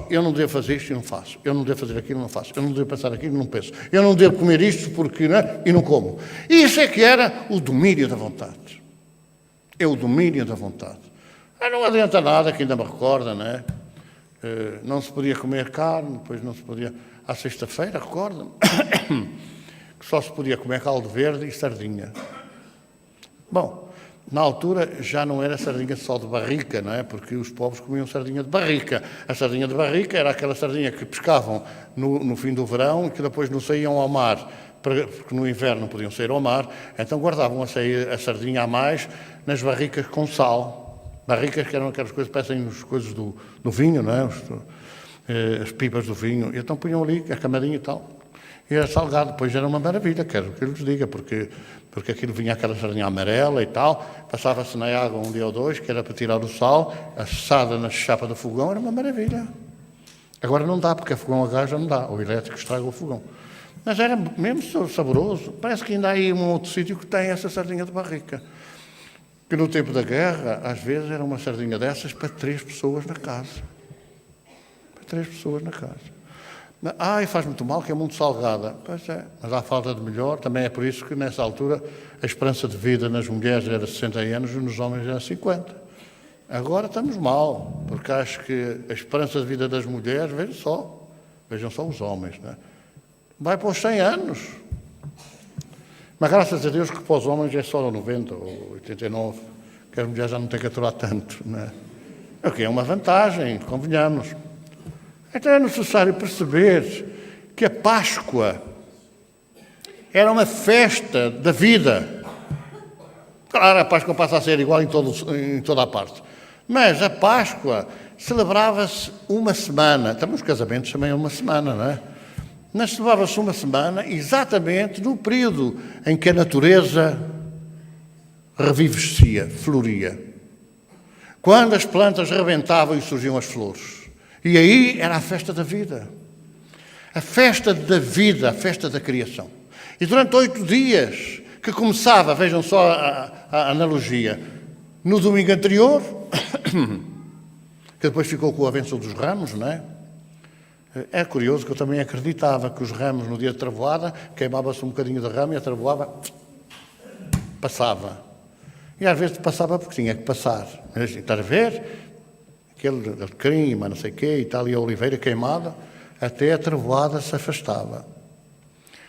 eu não devo fazer isto e não faço, eu não devo fazer aquilo e não faço, eu não devo pensar aquilo e não penso, eu não devo comer isto porque, e não como. Isso é que era o domínio da vontade. É o domínio da vontade. Não adianta nada, que ainda me recorda, não é? Não se podia comer carne, depois não se podia... À sexta-feira, recorda-me, que só se podia comer caldo verde e sardinha. Bom, na altura já não era sardinha só de barrica, não é? Porque os povos comiam sardinha de barrica. A sardinha de barrica era aquela sardinha que pescavam no fim do verão e que depois não saíam ao mar, porque no inverno não podiam sair ao mar, então guardavam a sardinha a mais nas barricas com sal. Barricas que eram aquelas coisas que parecem as coisas do vinho, não é? As pipas do vinho. E então punham ali a camadinha e tal. E era salgado, depois era uma maravilha, quero que eu lhes diga, porque aquilo vinha aquela sardinha amarela e tal, passava-se na água um dia ou dois, que era para tirar o sal, assada na chapa do fogão, era uma maravilha. Agora não dá, porque a fogão a gás já não dá, o elétrico estraga o fogão. Mas era mesmo saboroso. Parece que ainda há aí um outro sítio que tem essa sardinha de barrica. Que no tempo da guerra, às vezes, era uma sardinha dessas para 3 pessoas na casa. Para 3 pessoas na casa. E faz muito mal, que é muito salgada. Pois é, mas há falta de melhor. Também é por isso que, nessa altura, a esperança de vida nas mulheres era 60 anos e nos homens era 50. Agora estamos mal, porque acho que a esperança de vida das mulheres, vejam só os homens, não é? Vai para os 100 anos. Mas graças a Deus que para os homens é só 90 ou 89, que as mulheres já não têm que aturar tanto, não é? O que é uma vantagem, convenhamos. Então é necessário perceber que a Páscoa era uma festa da vida. Claro, a Páscoa passa a ser igual em toda a parte. Mas a Páscoa celebrava-se uma semana. Também os casamentos também é uma semana, não é? Mas celebrava-se uma semana exatamente no período em que a natureza revivescia, floria. Quando as plantas rebentavam e surgiam as flores. E aí era a festa da vida. A festa da vida, a festa da criação. E durante 8 dias, que começava, vejam só a analogia, no domingo anterior, que depois ficou com a bênção dos ramos, não é? É curioso que eu também acreditava que os ramos, no dia de travoada, queimava-se um bocadinho de ramo e a travoada passava. E às vezes passava porque tinha que passar. Mas, estás a ver? Aquele crime, não sei o quê, e tal, e a oliveira queimada, até a travoada se afastava.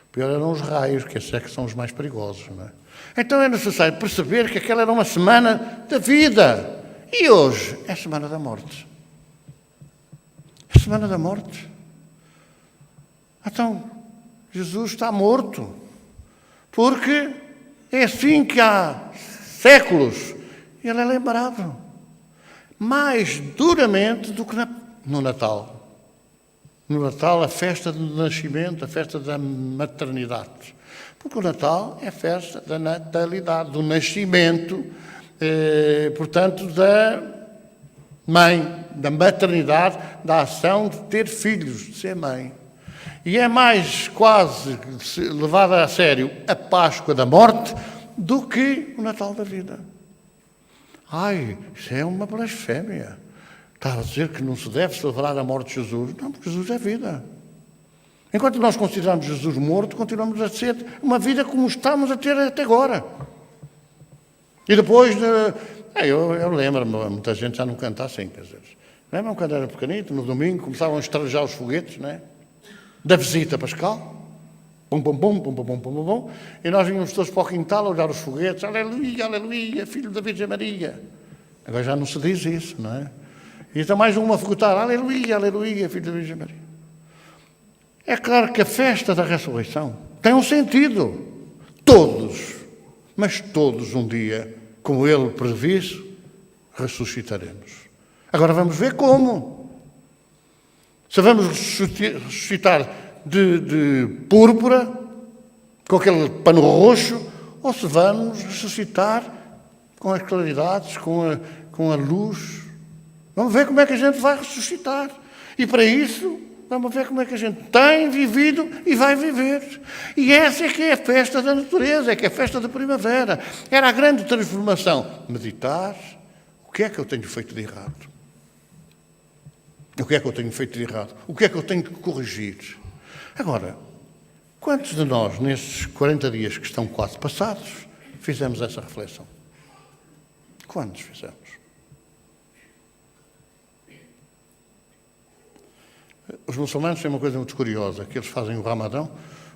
O pior eram os raios, que esses é que são os mais perigosos, não é? Então é necessário perceber que aquela era uma semana da vida. E hoje é a semana da morte. É a semana da morte. Então, Jesus está morto. Porque é assim que há séculos ele é lembrado. Mais duramente do que no Natal. No Natal, a festa do nascimento, a festa da maternidade. Porque o Natal é a festa da natalidade, do nascimento, portanto, da mãe, da maternidade, da ação de ter filhos, de ser mãe. E é mais quase levada a sério a Páscoa da morte do que o Natal da vida. Ai, isso é uma blasfémia. Estava a dizer que não se deve celebrar a morte de Jesus. Não, porque Jesus é vida. Enquanto nós consideramos Jesus morto, continuamos a ser uma vida como estamos a ter até agora. E depois, eu lembro-me, muita gente já não canta assim, quer dizer. Lembram quando era pequenito, no domingo, começavam a estrajar os foguetes, não é? Da visita pascal. Pum, pum, pum, pum, pum, pum, pum, pum. E nós vínhamos todos para o quintal a olhar os foguetes. Aleluia, aleluia, filho da Virgem Maria. Agora já não se diz isso, não é? E está mais uma a fogotar. Aleluia, aleluia, filho da Virgem Maria. É claro que a festa da ressurreição tem um sentido. Todos, mas todos um dia, como ele previu, ressuscitaremos. Agora vamos ver como. Se vamos ressuscitar de púrpura, com aquele pano roxo, ou se vamos ressuscitar com as claridades, com a luz. Vamos ver como é que a gente vai ressuscitar. E para isso, vamos ver como é que a gente tem vivido e vai viver. E essa é que é a festa da natureza, é que é a festa da primavera. Era a grande transformação. Meditar, o que é que eu tenho feito de errado? O que é que eu tenho feito de errado? O que é que eu tenho que corrigir? Agora, quantos de nós, nestes 40 dias que estão quase passados, fizemos essa reflexão? Quantos fizemos? Os muçulmanos têm uma coisa muito curiosa, que eles fazem o Ramadão,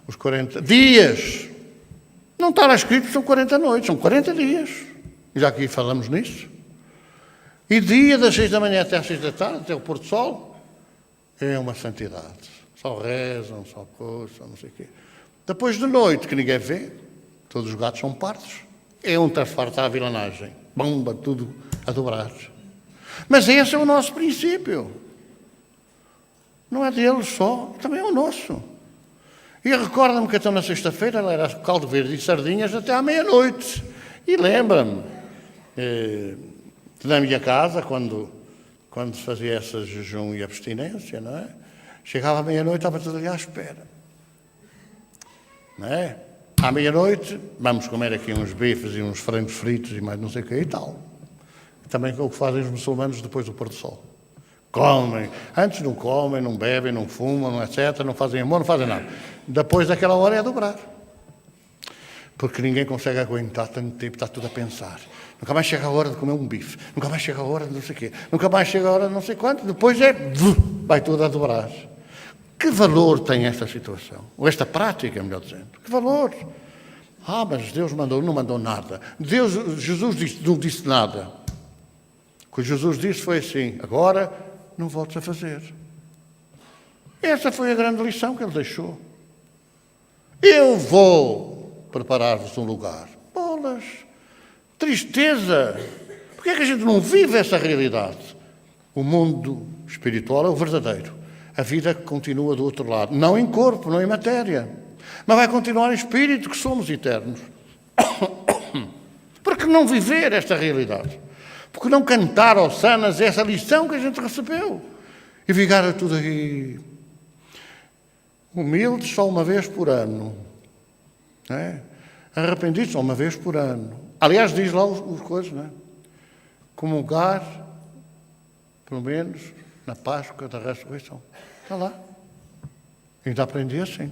os 40 dias. Não está lá escrito que são 40 noites, são 40 dias. Já aqui falamos nisso. E dia das 6 da manhã até às 6 da tarde, até o pôr do sol, é uma santidade. Só rezam, só coisam, não sei o quê. Depois de noite, que ninguém vê, todos os gatos são partos, é um fartar a vilanagem. Bomba, tudo a dobrar. Mas esse é o nosso princípio. Não é deles só, também é o nosso. E recorda-me que então na sexta-feira ela era caldo verde e sardinhas até à meia-noite. E lembra-me, na minha casa, quando se fazia esse jejum e abstinência, não é? Chegava à meia-noite, estava tudo ali à espera. Não é? À meia-noite, vamos comer aqui uns bifes e uns frangos fritos e mais não sei o que e tal. Também é o que fazem os muçulmanos depois do pôr do sol. Comem. Antes não comem, não bebem, não fumam, não etc. Não fazem amor, não fazem nada. Depois daquela hora é dobrar. Porque ninguém consegue aguentar tanto tempo, está tudo a pensar. Nunca mais chega a hora de comer um bife. Nunca mais chega a hora de não sei o quê. Nunca mais chega a hora de não sei quanto. Depois vai tudo a dobrar. Que valor tem esta situação? Ou esta prática, melhor dizendo? Que valor? Mas Deus não mandou nada. Jesus não disse nada. O que Jesus disse foi assim: agora não voltes a fazer. Essa foi a grande lição que ele deixou. Eu vou preparar-vos um lugar. Bolas! Tristeza! Porquê é que a gente não vive essa realidade? O mundo espiritual é o verdadeiro. A vida continua do outro lado. Não em corpo, não em matéria. Mas vai continuar em espírito, que somos eternos. Por que não viver esta realidade? Por que não cantar hossanas essa lição que a gente recebeu? E ficar tudo aí humildes só uma vez por ano. Não é? Arrependidos só uma vez por ano. Aliás, diz lá os coisas, não é? Comungar, pelo menos, na Páscoa da Ressurreição. Está lá. Ainda aprendi assim.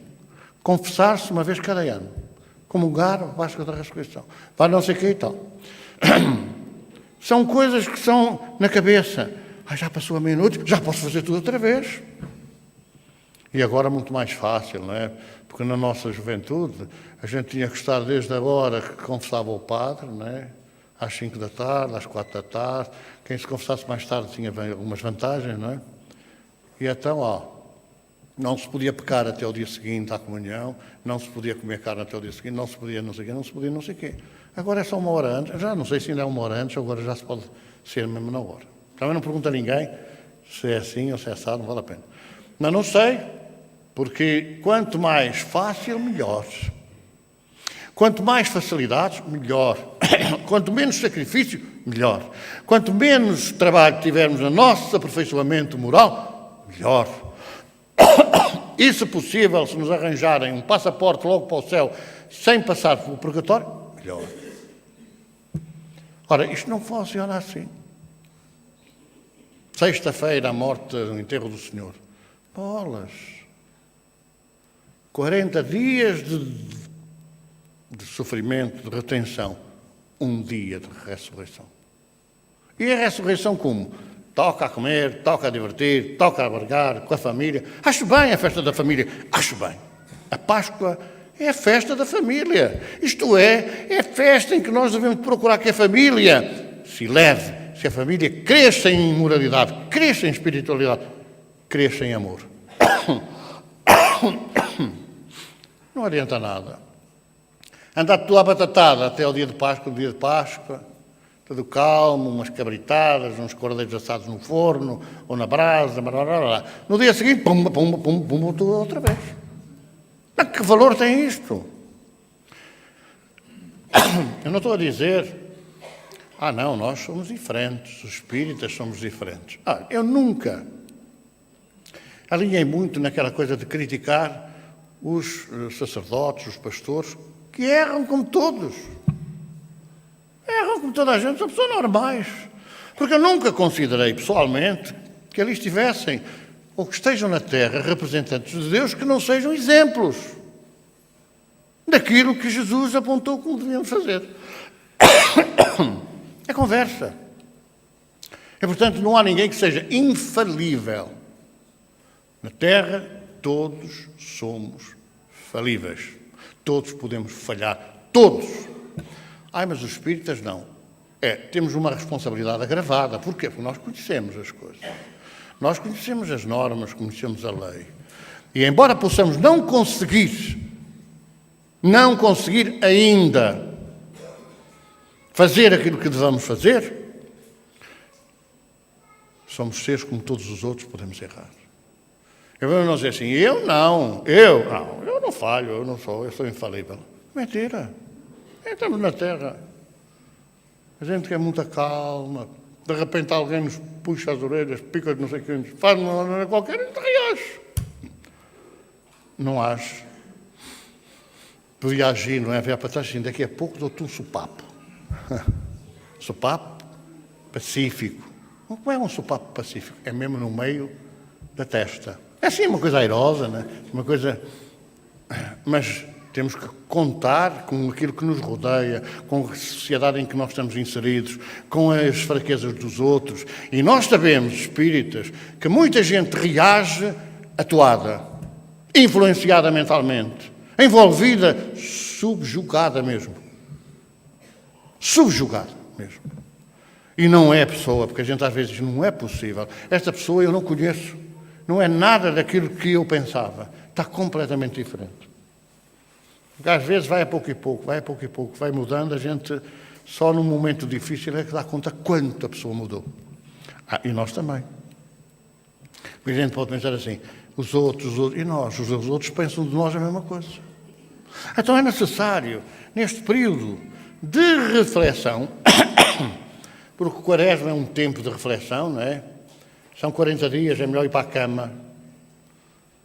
Confessar-se uma vez cada ano. Comungar a Páscoa da Ressurreição. Vai não sei o que e tal. São coisas que são na cabeça. Já passou a meia-noite, já posso fazer tudo outra vez. E agora muito mais fácil, não é? Porque na nossa juventude a gente tinha que estar desde a hora que confessava o padre, não é? Às 5 da tarde, às 4 da tarde. Quem se confessasse mais tarde tinha algumas vantagens, não é? E então, não se podia pecar até o dia seguinte à comunhão, não se podia comer carne até o dia seguinte, não se podia não sei o quê, não se podia não sei o quê. Agora é só uma hora antes, já não sei se ainda é uma hora antes, agora já se pode ser mesmo na hora. Também não pergunta a ninguém se é assim ou se é assado, não vale a pena. Mas não sei, porque quanto mais fácil, melhor. Quanto mais facilidades, melhor. Quanto menos sacrifício, melhor. Quanto menos trabalho tivermos no nosso aperfeiçoamento moral, melhor. E, se possível, se nos arranjarem um passaporte logo para o céu, sem passar pelo purgatório, melhor. Ora, isto não funciona assim. Sexta-feira, a morte, o enterro do Senhor. Bolas. 40 dias de sofrimento, de retenção. Um dia de ressurreição. E a ressurreição como? Toca a comer, toca a divertir, toca a abarcar com a família. Acho bem a festa da família. Acho bem. A Páscoa é a festa da família. Isto é a festa em que nós devemos procurar que a família se leve, se a família cresça em moralidade, cresça em espiritualidade, cresça em amor. Não adianta nada. Andar tudo à batatada até o dia de Páscoa, tudo calmo, umas cabritadas, uns cordeiros assados no forno ou na brasa, blá, blá, blá. No dia seguinte, pumba, pumba, pumba, pumba, tudo outra vez. Mas que valor tem isto? Eu não estou a dizer, não, nós somos diferentes, os espíritas somos diferentes. Eu nunca alinhei muito naquela coisa de criticar os sacerdotes, os pastores, que erram como todos. Erram como toda a gente, são pessoas normais. Porque eu nunca considerei, pessoalmente, que ali estivessem, ou que estejam na Terra, representantes de Deus, que não sejam exemplos daquilo que Jesus apontou como devíamos fazer. É conversa. E, portanto, não há ninguém que seja infalível. Na Terra, todos somos falíveis. Todos podemos falhar. Todos. Mas os espíritas não. Temos uma responsabilidade agravada. Porquê? Porque nós conhecemos as coisas. Nós conhecemos as normas, conhecemos a lei. E embora possamos não conseguir ainda fazer aquilo que devemos fazer, somos seres como todos os outros, podemos errar. Eu não dizer assim, eu não falho, eu sou infalível. Mentira. Estamos na Terra. A gente quer muita calma. De repente alguém nos puxa as orelhas, pica de não sei o que, faz uma maneira qualquer e te reage. Não acho. Podia agir, não é? Vier para trás assim, daqui a pouco dou-te um sopapo. Sopapo pacífico. Como é um sopapo pacífico? É mesmo no meio da testa. É assim uma coisa airosa, né? Uma coisa... Mas temos que contar com aquilo que nos rodeia, com a sociedade em que nós estamos inseridos, com as fraquezas dos outros. E nós sabemos, espíritas, que muita gente reage atuada, influenciada mentalmente, envolvida, subjugada mesmo. Subjugada mesmo. E não é pessoa, porque a gente às vezes diz, não é possível. Esta pessoa eu não conheço. Não é nada daquilo que eu pensava. Está completamente diferente. Porque às vezes vai a pouco e pouco, vai mudando, a gente só num momento difícil é que dá conta quanto a pessoa mudou. E nós também. Porque a gente pode pensar assim, os outros, e nós, os outros pensam de nós a mesma coisa. Então é necessário, neste período de reflexão, porque o Quaresma é um tempo de reflexão, não é? São 40 dias, é melhor ir para a cama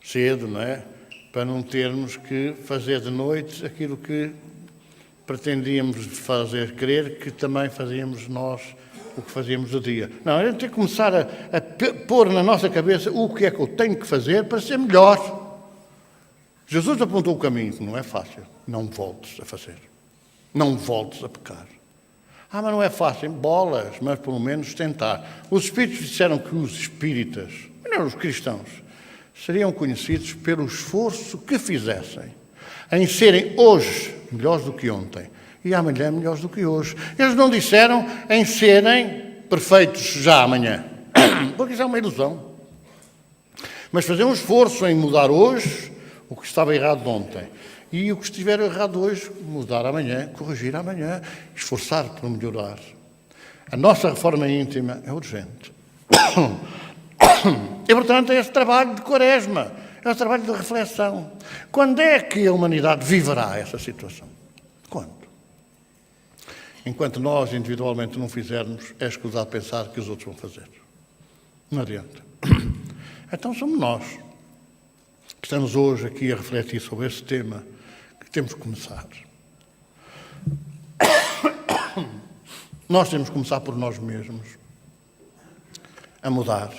cedo, não é? Para não termos que fazer de noite aquilo que pretendíamos fazer crer que também fazíamos nós o que fazíamos de dia. Não, a gente tem que começar a pôr na nossa cabeça o que é que eu tenho que fazer para ser melhor. Jesus apontou o caminho, que não é fácil. Não voltes a fazer. Não voltes a pecar. Mas não é fácil. Bolas, mas pelo menos tentar. Os espíritos disseram que os espíritas, não os cristãos, seriam conhecidos pelo esforço que fizessem em serem hoje melhores do que ontem e amanhã melhores do que hoje. Eles não disseram em serem perfeitos já amanhã, porque isso é uma ilusão. Mas fazer um esforço em mudar hoje o que estava errado ontem e o que estiver errado hoje, mudar amanhã, corrigir amanhã, esforçar por melhorar. A nossa reforma íntima é urgente. E, portanto, é esse trabalho de Quaresma, é o trabalho de reflexão. Quando é que a humanidade viverá essa situação? Quando? Enquanto nós, individualmente, não fizermos, é escusado pensar que os outros vão fazer. Não adianta. Então somos nós, que estamos hoje aqui a refletir sobre este tema, que temos que começar. Nós temos que começar por nós mesmos, a mudar.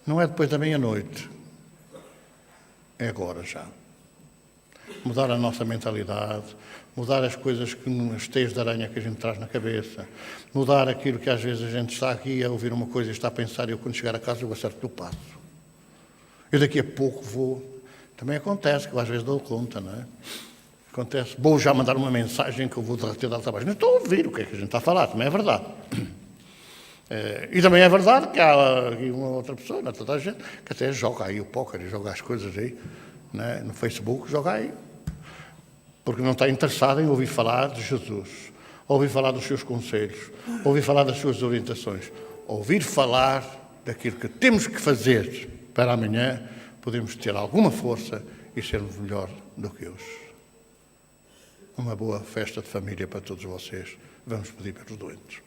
Não é depois da meia-noite, é agora já. Mudar a nossa mentalidade, mudar as coisas, as teias de aranha que a gente traz na cabeça, mudar aquilo que às vezes a gente está aqui a ouvir uma coisa e está a pensar, e eu quando chegar a casa eu acerto o passo. Eu daqui a pouco vou. Também acontece, que eu às vezes dou conta, não é? Acontece, vou já mandar uma mensagem que eu vou derreter de alta baixo. Não estou a ouvir o que é que a gente está a falar, também é verdade. E também é verdade que há aqui uma outra pessoa, não é toda a gente, que até joga aí o póquer e joga as coisas aí, né, no Facebook, joga aí. Porque não está interessado em ouvir falar de Jesus, ouvir falar dos seus conselhos, ouvir falar das suas orientações, ouvir falar daquilo que temos que fazer para amanhã podemos ter alguma força e sermos melhor do que hoje. Uma boa festa de família para todos vocês. Vamos pedir pelos doentes.